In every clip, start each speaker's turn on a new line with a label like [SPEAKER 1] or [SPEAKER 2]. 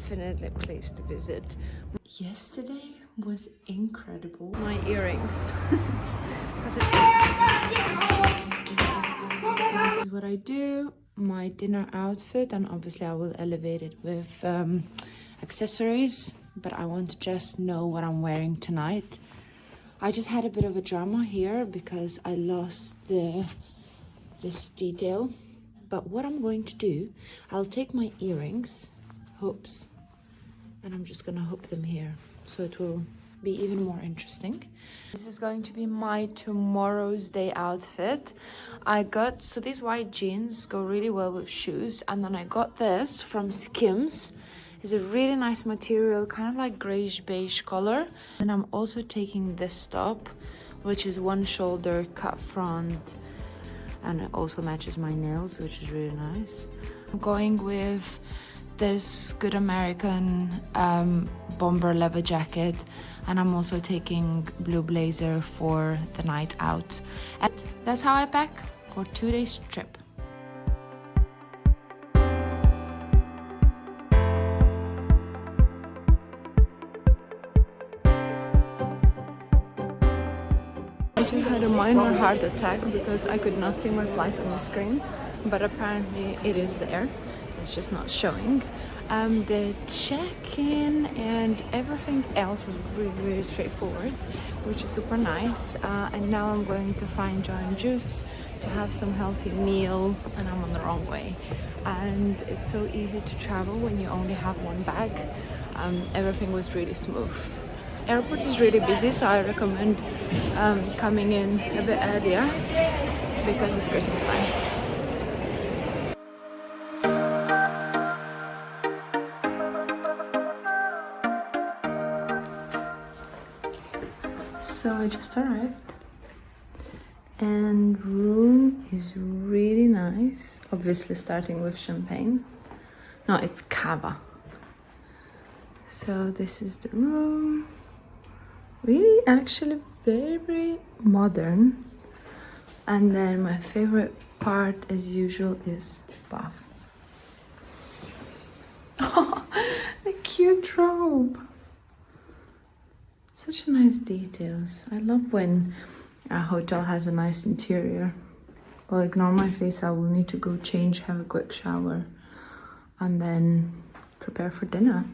[SPEAKER 1] definitely a place to visit. Yesterday was incredible. My earrings. This is what I do, my dinner outfit, and obviously I will elevate it with accessories, but I want to just know what I'm wearing tonight. I just had a bit of a drama here because I lost this detail, but what I'm going to do, I'll take my earrings, hoops, and I'm just gonna hook them here so it will be even more interesting. This is going to be my tomorrow's day outfit. So these white jeans go really well with shoes, and then I got this from Skims. It's a really nice material, kind of like grayish beige color. And I'm also taking this top, which is one shoulder cut front, and it also matches my nails, which is really nice. I'm going with this Good American bomber leather jacket, and I'm also taking blue blazer for the night out. And that's how I pack for 2 days trip. I just had a minor heart attack because I could not see my flight on the screen, but apparently it is there. It's just not showing. The check-in and everything else was really straightforward, which is super nice. And now I'm going to find Joy and Juice to have some healthy meal, and I'm on the wrong way. And it's so easy to travel when you only have one bag. Everything was really smooth. Airport is really busy, so I recommend coming in a bit earlier because it's Christmas time. So I just arrived, and room is really nice. Obviously starting with champagne. No, it's cava. So this is the room. Really, actually very modern. And then my favorite part, as usual, is bath. Oh, the cute robe. Such nice details. I love when a hotel has a nice interior. Well, ignore my face. I will need to go change, have a quick shower, and then prepare for dinner.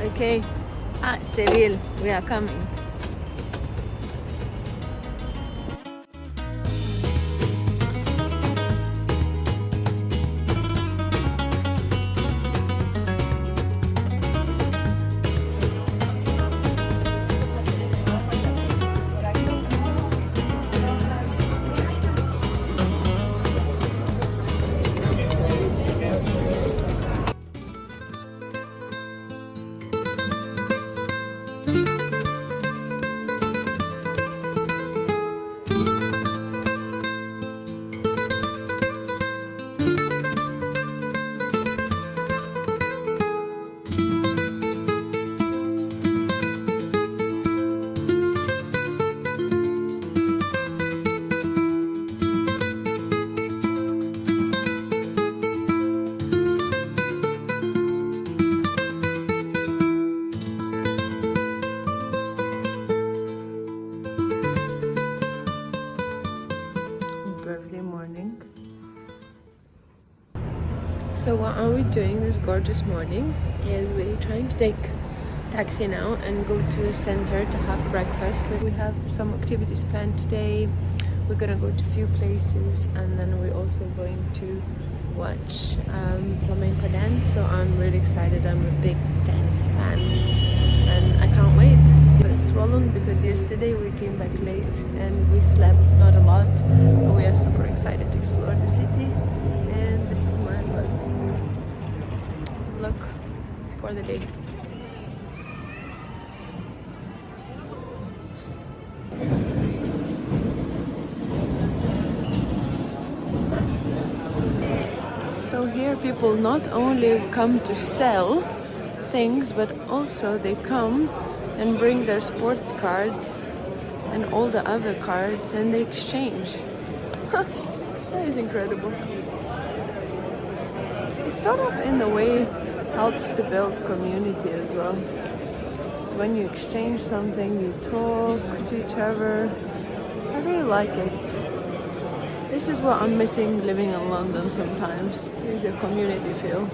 [SPEAKER 1] Okay, at Seville, we are coming. So what are we doing this gorgeous morning is we're trying to take taxi now and go to the center to have breakfast. We have some activities planned today. We're gonna go to a few places, and then we're also going to watch flamenco dance. So I'm really excited. I'm a big dance fan and I can't wait. It's swollen because yesterday we came back late and we slept not a lot, but we are super excited to explore the city. And this is my look for the day. So here people not only come to sell things, but also they come and bring their sports cards and all the other cards, and they exchange. That is incredible. It sort of in a way helps to build community as well. When you exchange something, you talk to each other. I really like it. This is what I'm missing living in London sometimes. There's a community feel.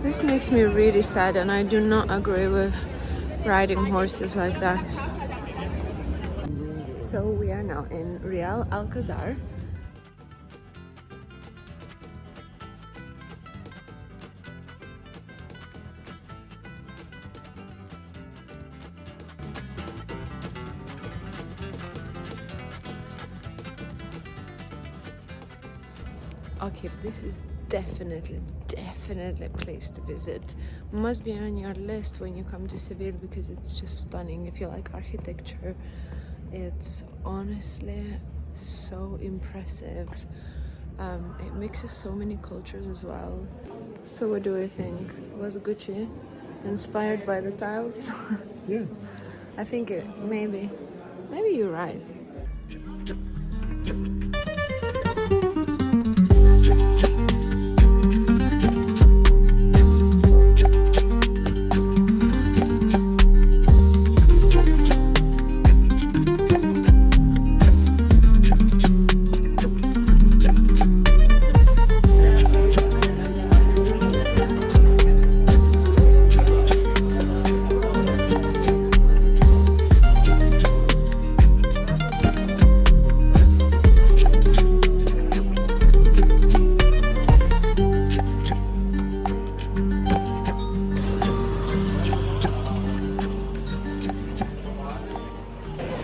[SPEAKER 1] This makes me really sad, and I do not agree with riding horses like that. So we are now in Real Alcázar. Okay, this is definitely a place to visit. Must be on your list when you come to Seville because it's just stunning. If you like architecture, it's honestly so impressive. It mixes so many cultures as well. So what do we think? Was Gucci inspired by the tiles?
[SPEAKER 2] Yeah.
[SPEAKER 1] I think maybe you're right.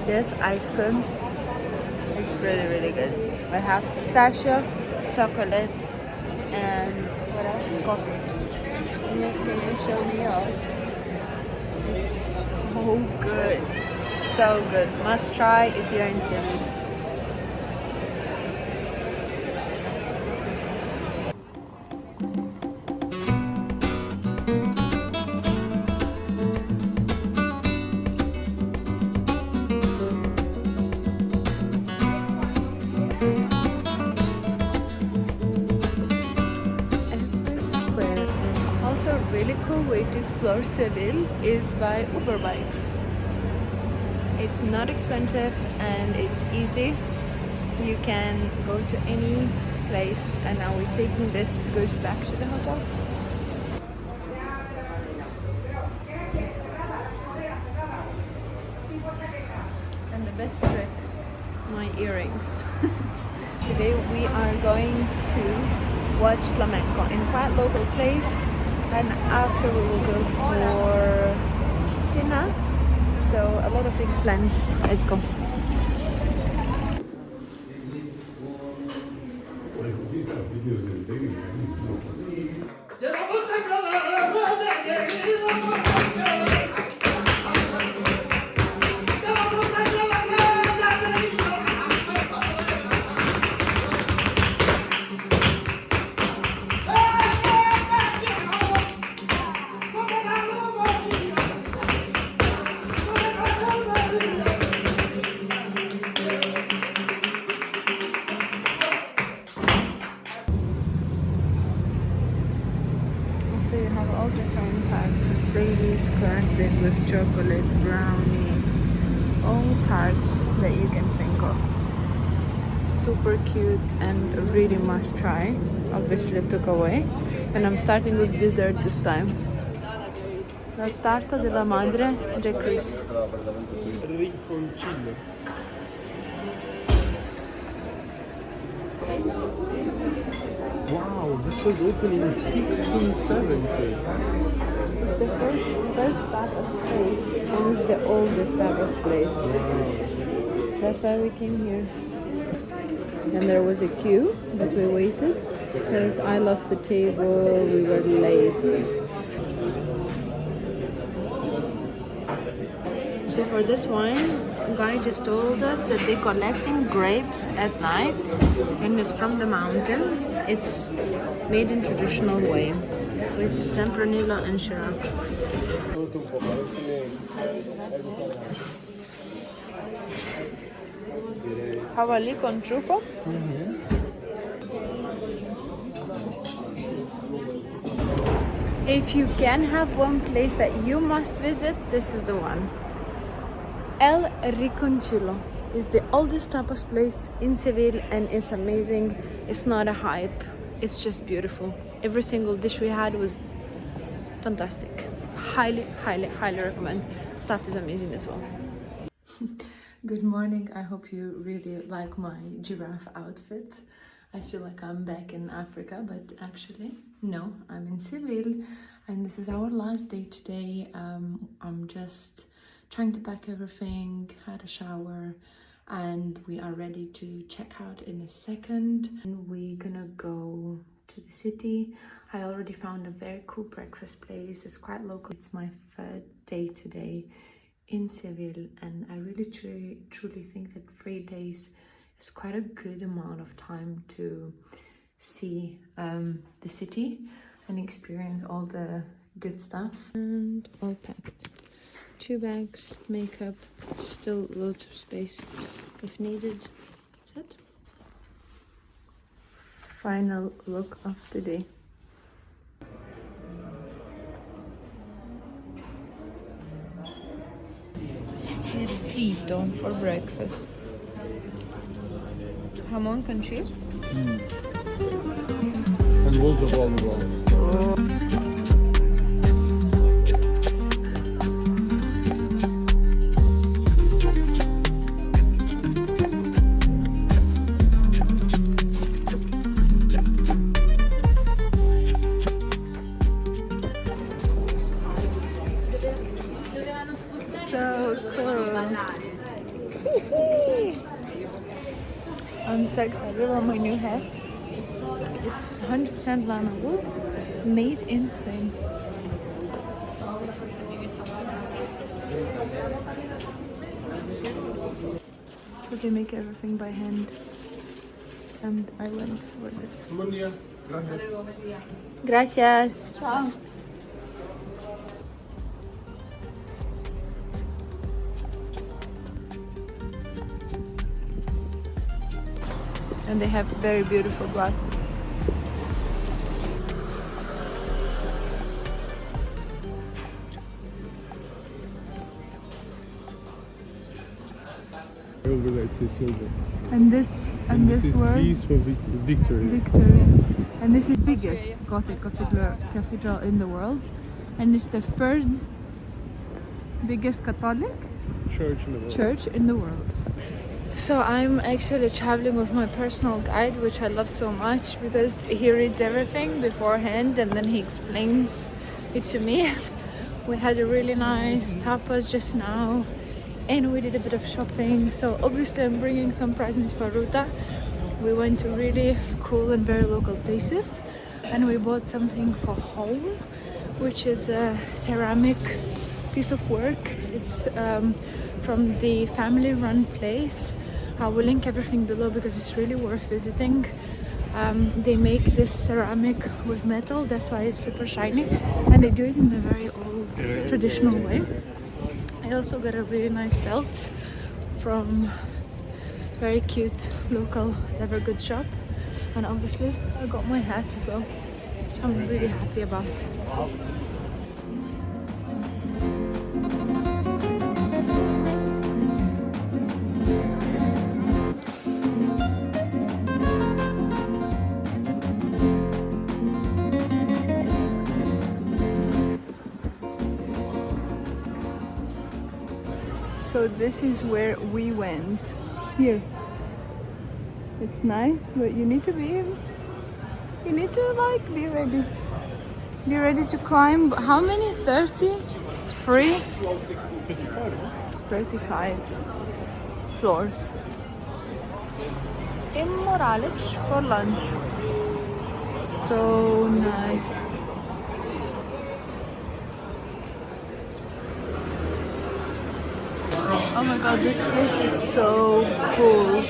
[SPEAKER 1] This ice cream is really good. I have pistachio, chocolate, and what else? Coffee. Can you show me yours? It's so good. So good. Must try if you're in Seville. A really cool way to explore Seville is by Uber bikes. It's not expensive and it's easy. You can go to any place, and now we're taking this to go back to the hotel. And the best trick, my earrings. Today we are going to watch Flamenco in quite local place. And after we will go for dinner. So a lot of things planned. Let's go. So you have all different types of Baileys, classic with chocolate, brownie, all tarts that you can think of. Super cute and really must try. Obviously took away. And I'm starting with dessert this time. La tarta della madre de Chris.
[SPEAKER 2] Rinconcillo. Wow, this was opened in 1670.
[SPEAKER 1] It's the first tapas place, and it's the oldest tapas place. That's why we came here. And there was a queue that we waited because I lost the table, we were late. So for this wine, guy just told us that they're collecting grapes at night and it's from the mountain. It's made in traditional way. It's tempranillo and syrup. Jabalí con trufo. If you can have one place that you must visit, this is the one. El Rinconcillo is the oldest tapas place in Seville and it's amazing. It's not a hype, it's just beautiful. Every single dish we had was fantastic. Highly, highly, highly recommend. Staff is amazing as well. Good morning. I hope you really like my giraffe outfit. I feel like I'm back in Africa, but actually, no, I'm in Seville and this is our last day today. I'm just trying to pack everything, had a shower, and we are ready to check out in a second. And we're gonna go to the city. I already found a very cool breakfast place. It's quite local. It's my third day today in Seville, and I really truly think that 3 days is quite a good amount of time to see the city and experience all the good stuff. And all packed. 2 bags, makeup, still loads of space if needed. That's it. Final look of today. Mito for breakfast. Jamón con cheese.
[SPEAKER 2] And loads of olive oil.
[SPEAKER 1] So cool. I'm so excited about my new hat. It's 100% lana wool, made in Spain. So they make everything by hand, and I went for this.
[SPEAKER 2] Buen día. Gracias.
[SPEAKER 1] Gracias. Ciao. And they have very beautiful glasses.
[SPEAKER 2] Over there, it's silver.
[SPEAKER 1] And this
[SPEAKER 2] is
[SPEAKER 1] word
[SPEAKER 2] V's for victory.
[SPEAKER 1] Victory. And this is the biggest Gothic cathedral in the world, and it's the 3rd biggest Catholic church in the world. So I'm actually traveling with my personal guide, which I love so much because he reads everything beforehand and then he explains it to me. We had a really nice tapas just now and we did a bit of shopping. So obviously I'm bringing some presents for Ruta. We went to really cool and very local places and we bought something for home, which is a ceramic piece of work. It's from the family-run place. I will link everything below because it's really worth visiting. They make this ceramic with metal, that's why it's super shiny, and they do it in a very old traditional way. I also got a really nice belt from very cute local leather goods shop, and obviously I got my hat as well, which I'm really happy about. So this is where we went. Here. It's nice, but you need to be like be ready. Be ready to climb. How many? 33? 35 floors. Immorales for lunch. So nice. Oh my god, this place is so cool.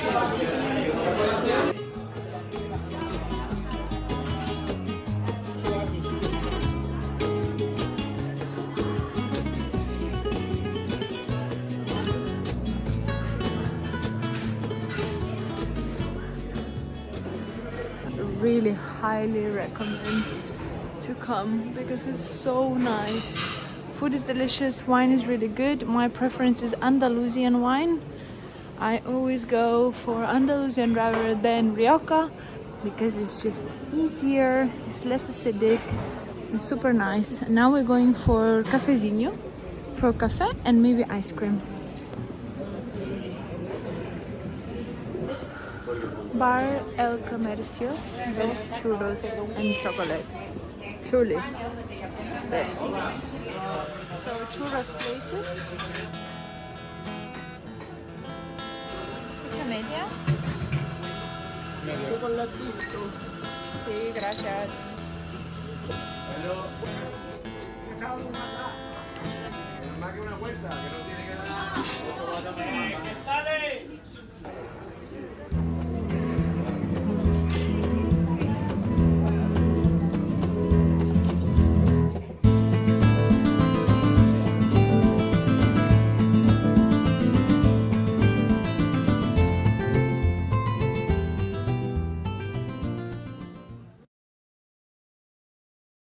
[SPEAKER 1] Really highly recommend to come because it's so nice. Food is delicious, wine is really good. My preference is Andalusian wine. I always go for Andalusian rather than Rioja because it's just easier, it's less acidic, it's super nice. And now we're going for cafezinho, for cafe and maybe ice cream. Bar El Comercio, best churros and chocolate. Truly, best. So churros places. ¿Esa media? Sí, gracias.